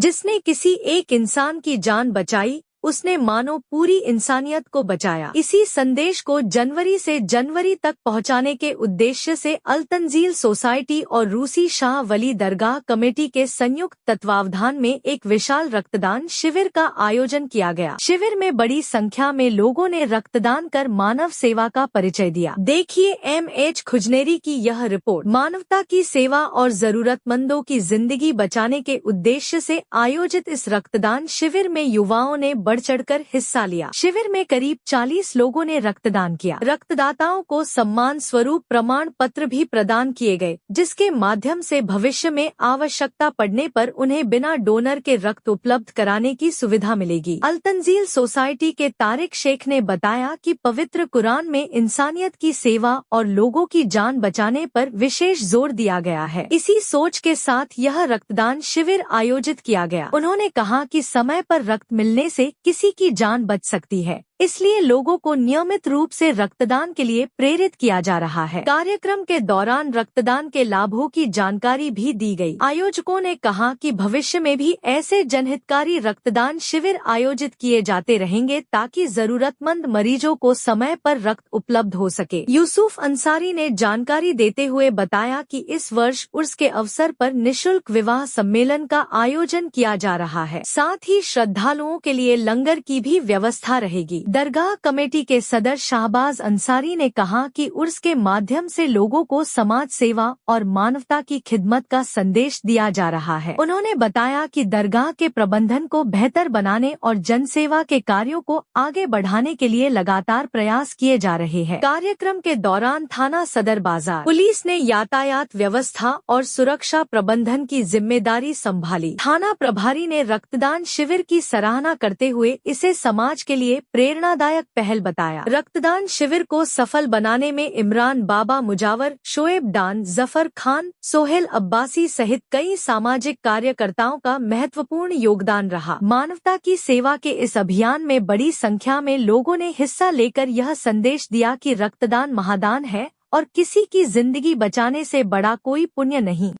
जिसने किसी एक इंसान की जान बचाई, उसने मानो पूरी इंसानियत को बचाया। इसी संदेश को जनवरी से जनवरी तक पहुंचाने के उद्देश्य से अल तंजील सोसाइटी और रूसी शाह वली दरगाह कमेटी के संयुक्त तत्वावधान में एक विशाल रक्तदान शिविर का आयोजन किया गया। शिविर में बड़ी संख्या में लोगों ने रक्तदान कर मानव सेवा का परिचय दिया। देखिए MH खुजनेरी की यह रिपोर्ट। मानवता की सेवा और जरूरतमंदों की जिंदगी बचाने के उद्देश्य से आयोजित इस रक्तदान शिविर में युवाओं ने बढ़ चढ़कर हिस्सा लिया। शिविर में करीब 40 लोगों ने रक्तदान किया। रक्तदाताओं को सम्मान स्वरूप प्रमाण पत्र भी प्रदान किए गए, जिसके माध्यम से भविष्य में आवश्यकता पड़ने पर उन्हें बिना डोनर के रक्त उपलब्ध कराने की सुविधा मिलेगी। अल तंजील सोसाइटी के तारिक शेख ने बताया कि पवित्र कुरान में इंसानियत की सेवा और लोगों की जान बचाने पर विशेष जोर दिया गया है। इसी सोच के साथ यह रक्तदान शिविर आयोजित किया गया। उन्होंने कहा कि समय पर रक्त मिलने से किसी की जान बच सकती है, इसलिए लोगों को नियमित रूप से रक्तदान के लिए प्रेरित किया जा रहा है। कार्यक्रम के दौरान रक्तदान के लाभों की जानकारी भी दी गई। आयोजकों ने कहा कि भविष्य में भी ऐसे जनहितकारी रक्तदान शिविर आयोजित किए जाते रहेंगे ताकि जरूरतमंद मरीजों को समय पर रक्त उपलब्ध हो सके। यूसुफ अंसारी ने जानकारी देते हुए बताया कि इस वर्ष उर्स के अवसर पर निःशुल्क विवाह सम्मेलन का आयोजन किया जा रहा है। साथ ही श्रद्धालुओं के लिए लंगर की भी व्यवस्था रहेगी। दरगाह कमेटी के सदर शाहबाज अंसारी ने कहा कि उर्स के माध्यम से लोगों को समाज सेवा और मानवता की खिदमत का संदेश दिया जा रहा है। उन्होंने बताया कि दरगाह के प्रबंधन को बेहतर बनाने और जनसेवा के कार्यों को आगे बढ़ाने के लिए लगातार प्रयास किए जा रहे हैं। कार्यक्रम के दौरान थाना सदर बाजार पुलिस ने यातायात व्यवस्था और सुरक्षा प्रबंधन की जिम्मेदारी संभाली। थाना प्रभारी ने रक्तदान शिविर की सराहना करते हुए इसे समाज के लिए प्रेरणादायक पहल बताया। रक्तदान शिविर को सफल बनाने में इमरान बाबा मुजावर, शोएब डान, जफर खान, सोहेल अब्बासी सहित कई सामाजिक कार्यकर्ताओं का महत्वपूर्ण योगदान रहा। मानवता की सेवा के इस अभियान में बड़ी संख्या में लोगों ने हिस्सा लेकर यह संदेश दिया कि रक्तदान महादान है और किसी की जिंदगी बचाने से बड़ा कोई पुण्य नहीं।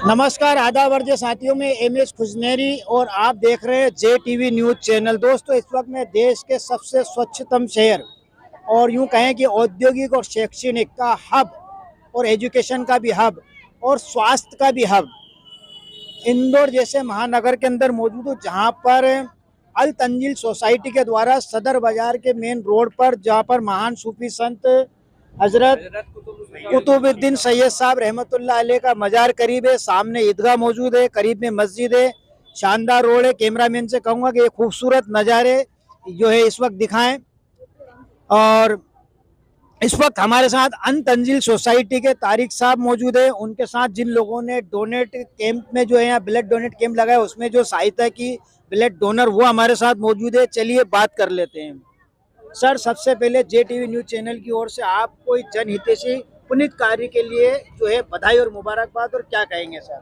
नमस्कार, आदाब वर्ज साथियों में MH खुजनेरी और आप देख रहे हैं JTV न्यूज चैनल। दोस्तों, इस वक्त मैं देश के सबसे स्वच्छतम शहर और यूं कहें कि औद्योगिक और शैक्षणिक का हब और एजुकेशन का भी हब और स्वास्थ्य का भी हब इंदौर जैसे महानगर के अंदर मौजूद हूँ, जहाँ पर अल तंजील सोसाइटी के द्वारा सदर बाजार के मेन रोड पर, जहाँ पर महान सूफी संत हजरत कुतुबुद्दीन सैयद साहब रहमतुल्लाह अलैह का मजार करीब है। सामने ईदगाह मौजूद है, करीब में मस्जिद है, शानदार रोड है। कैमरामैन से कहूँगा कि ये खूबसूरत नज़ारे जो है इस वक्त दिखाएं। और इस वक्त हमारे साथ अल तंजील सोसाइटी के तारिक साहब मौजूद है। उनके साथ जिन लोगों ने डोनेट कैंप में जो है यहाँ ब्लड डोनेट कैंप लगाया, उसमें जो सहायता की ब्लड डोनर, वो हमारे साथ मौजूद है। चलिए बात कर लेते हैं। सर, सबसे पहले JTV न्यूज चैनल की ओर से आपको जनहितैषी पुनीत कार्य के लिए जो है बधाई और मुबारकबाद, और क्या कहेंगे सर?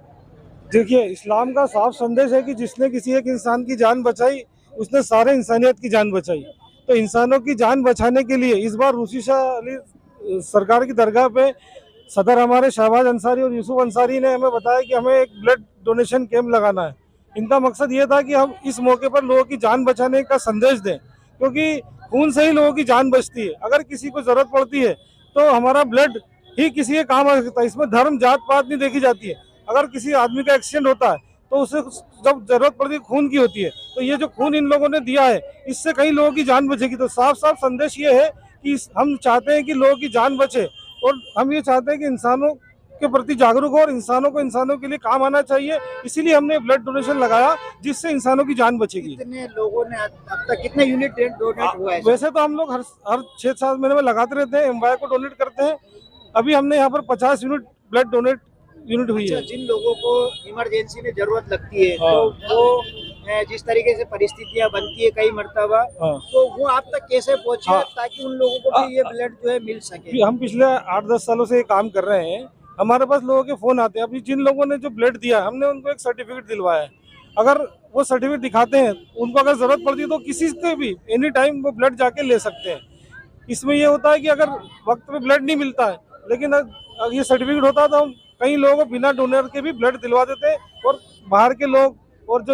देखिए, इस्लाम का साफ संदेश है कि जिसने किसी एक इंसान की जान बचाई, उसने सारे इंसानियत की जान बचाई। तो इंसानों की जान बचाने के लिए इस बार रूसी शाह सरकार की दरगाह पे सदर हमारे शाहबाज अंसारी और यूसुफ अंसारी ने हमें बताया कि हमें एक ब्लड डोनेशन कैंप लगाना है। इनका मकसद ये था कि हम इस मौके पर लोगों की जान बचाने का संदेश दें, क्योंकि खून से ही लोगों की जान बचती है। अगर किसी को जरूरत पड़ती है तो हमारा ब्लड ही किसी के काम आ सकता है। इसमें धर्म जात पात नहीं देखी जाती है। अगर किसी आदमी का एक्सीडेंट होता है तो उसे जब जरूरत पड़ती है खून की होती है, तो ये जो खून इन लोगों ने दिया है, इससे कई लोगों की जान बचेगी। तो साफ साफ संदेश ये है कि हम चाहते हैं कि लोगों की जान बचे, और हम ये चाहते हैं कि इंसानों के प्रति जागरूक हो और इंसानों को इंसानों के लिए काम आना चाहिए। इसीलिए हमने ब्लड डोनेशन लगाया, जिससे इंसानों की जान बचेगी। कितने लोगों ने अब तक कितने यूनिट डोनेट हुआ है? वैसे तो हम लोग हर 6-7 महीने में लगाते रहते हैं, एम्बाय को डोनेट करते हैं। अभी हमने यहाँ पर 50 यूनिट ब्लड डोनेट यूनिट हुई है। जिन लोगों को इमरजेंसी में जरूरत लगती है, तो वो जिस तरीके से परिस्थितियां बनती है कई मर्तबा, तो वो आप तक कैसे पहुँचे ताकि उन लोगों को भी ये ब्लड जो है मिल सके? हम पिछले 8-10 सालों से ये काम कर रहे हैं। हमारे पास लोगों के फोन आते हैं। अभी जिन लोगों ने जो ब्लड दिया, हमने उनको एक सर्टिफिकेट दिलवाया है। अगर वो सर्टिफिकेट दिखाते हैं, उनको अगर जरूरत पड़ती है तो किसी से भी एनी टाइम वो ब्लड जाके ले सकते हैं। इसमें ये होता है कि अगर वक्त पे ब्लड नहीं मिलता है, लेकिन अगर ये सर्टिफिकेट होता है तो हम कई लोगों को बिना डोनर के भी ब्लड दिलवा देते हैं, और बाहर के लोग और जो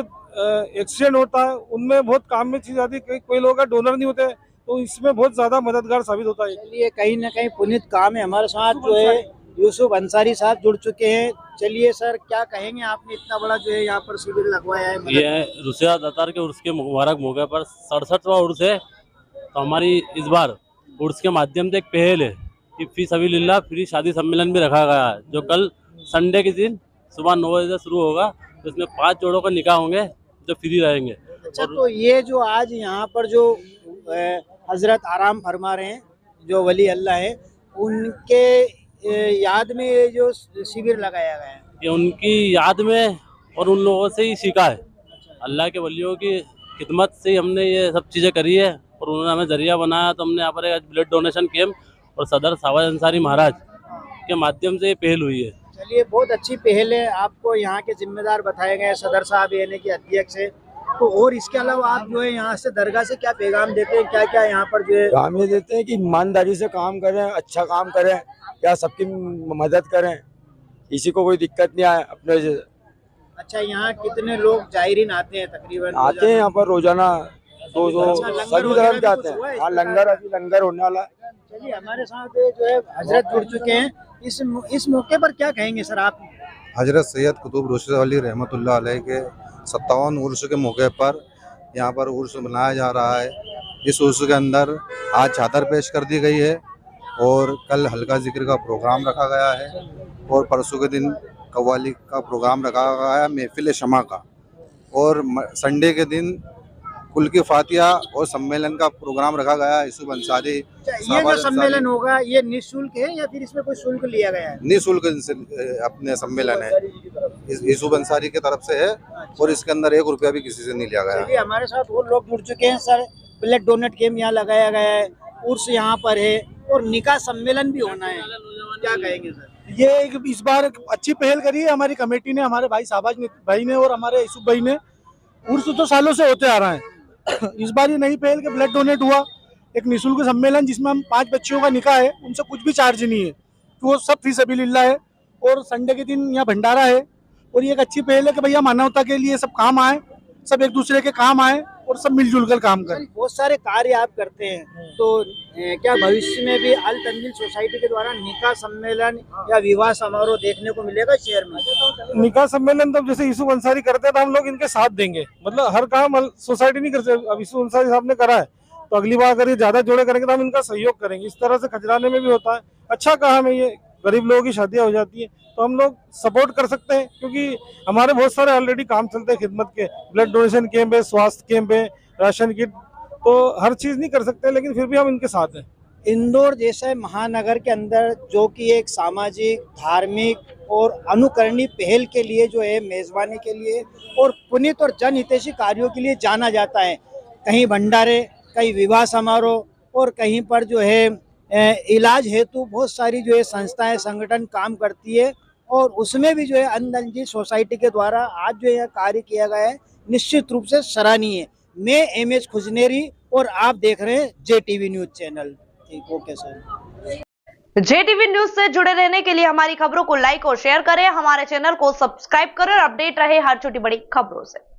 एक्सीडेंट होता है उनमें बहुत काम में चीज आती है। कोई लोग डोनर नहीं होते तो इसमें बहुत ज्यादा मददगार साबित होता है। चलिए कहीं ना कहीं पुनीत काम है। हमारे साथ जो है यूसुफ अंसारी साहब जुड़ चुके हैं। चलिए सर, क्या कहेंगे, आपने इतना बड़ा जो है यहाँ पर शिविर लगवाया है? ये रुसिया दातार के उर्स के मुबारक मौके पर 67वां उर्स है। तो हमारी इस बार उर्स के माध्यम से एक पहल है कि फी सबिलिल्लाह फ्री शादी सम्मेलन भी रखा गया है, जो कल संडे के दिन सुबह 9 बजे से शुरू होगा। तो इसमें 5 जोड़ों का निकाह होंगे जो फ्री रहेंगे। अच्छा, तो ये जो आज यहाँ पर जो हजरत आराम फरमा रहे हैं, जो वली अल्लाह है, उनके याद में ये जो शिविर लगाया गया है, ये उनकी याद में और उन लोगों से ही सीखा है। अल्लाह के वलियों की खिदमत से ही हमने ये सब चीज़ें करी है और उन्होंने हमें जरिया बनाया। तो हमने यहाँ पर एक ब्लड डोनेशन कैंप और सदर सावज अंसारी महाराज के माध्यम से ये पहल हुई है। चलिए बहुत अच्छी पहल है। आपको यहाँ के जिम्मेदार बताए गए सदर साहब यानी कि अध्यक्ष है। तो और इसके अलावा आप जो है यहाँ से दरगाह से क्या पैगाम देते हैं, क्या क्या यहाँ पर जो है? काम ये देते हैं कि ईमानदारी से काम करें, अच्छा काम करें, क्या सबकी मदद करें, किसी को कोई दिक्कत नहीं आए अपने से। अच्छा, यहाँ कितने लोग जायरीन आते हैं तकरीबन? आते हैं यहाँ पर रोजाना 200 अच्छा, लंगर सभी वगैरह धर्म भी के कुछ आते हुआ है हैं। इस हाँ, प्रकार लंगर का? अभी लंगर होने वाला है। चलिए हमारे साथ जो है हजरत जुड़ चुके हैं। इस मौके पर क्या कहेंगे सर आप? हजरत सैयद कुतुब रोशद अली रहमतुल्लाह अलैह के 57 उर्स के मौके पर यहाँ पर उर्स मनाया जा रहा है। इस उर्स के अंदर आज चादर पेश कर दी गई है और कल हल्का जिक्र का प्रोग्राम रखा गया है और परसों के दिन कव्वाली का प्रोग्राम रखा गया है, महफिल शमा का। और संडे के दिन कुल की फातिहा और सम्मेलन का प्रोग्राम रखा गया है। यूसुफ अंसारी ये जो सम्मेलन होगा ये निःशुल्क है या फिर इसमें कोई शुल्क लिया गया है? निःशुल्क अपने सम्मेलन है, यूसुफ अंसारी की तरफ से है और इसके अंदर 1 रुपया भी किसी से नहीं लिया गया। चलिए हमारे साथ और लोग जुड़ चुके हैं सर। ब्लड डोनेट कैंप यहाँ लगाया गया है, उर्स यहाँ पर है और निकाह सम्मेलन भी होना है। क्या कहेंगे सर? ये इस बार अच्छी पहल करी है हमारी कमेटी ने, हमारे भाई साहबाज भाई ने और हमारे यूसुफ भाई ने। उर्स तो सालों से होते आ रहा है। इस बार ये नई पहल के ब्लड डोनेट हुआ, एक निःशुल्क सम्मेलन जिसमें हम 5 बच्चियों का निकाह है, उनसे कुछ भी चार्ज नहीं है, तो वो सब फी सबिलिल्लाह है। और संडे के दिन यहाँ भंडारा है और ये एक अच्छी पहल है कि भैया मानवता के लिए सब काम आए, सब एक दूसरे के काम आए और सब मिलजुल कर काम करें। बहुत सारे कार्य आप करते हैं, तो क्या भविष्य में भी अल तंजील सोसाइटी के द्वारा निकाह सम्मेलन या विवाह समारोह देखने को मिलेगा शहर में? निकाह सम्मेलन तो जैसे यूसुफ अंसारी करते हैं तो हम लोग इनके साथ देंगे, मतलब हर काम सोसाइटी नहीं कर सकते। अब यूसुफ अंसारी साहब ने करा है तो अगली बार अगर ये ज्यादा जोड़े करेंगे तो हम इनका सहयोग करेंगे। इस तरह से खजराने में भी होता है, अच्छा काम है ये। गरीब लोगों की शादियां हो जाती है तो हम लोग सपोर्ट कर सकते हैं, क्योंकि हमारे बहुत सारे ऑलरेडी काम चलते हैं खिदमत के। ब्लड डोनेशन कैंप है, स्वास्थ्य कैंप है, राशन किट, तो हर चीज नहीं कर सकते लेकिन फिर भी हम इनके साथ हैं। इंदौर जैसे महानगर के अंदर जो कि एक सामाजिक, धार्मिक और अनुकरणीय पहल के लिए जो है मेजबानी के लिए और पुनीत और जनहितैषी कार्यों के लिए जाना जाता है, कहीं भंडारे, कहीं विवाह समारोह और कहीं पर जो है इलाज हेतु बहुत सारी जो है संस्थाएं, संगठन काम करती है। और उसमें भी जो है अल तंजील सोसाइटी के द्वारा आज जो यह कार्य किया गया है निश्चित रूप से सराहनीय है। मैं एमएच खुजनेरी और आप देख रहे हैं JTV न्यूज चैनल। ठीक, ओके सर। JTV न्यूज से जुड़े रहने के लिए हमारी खबरों को लाइक और शेयर करें, हमारे चैनल को सब्सक्राइब करें और अपडेट रहे हर छोटी बड़ी खबरों से।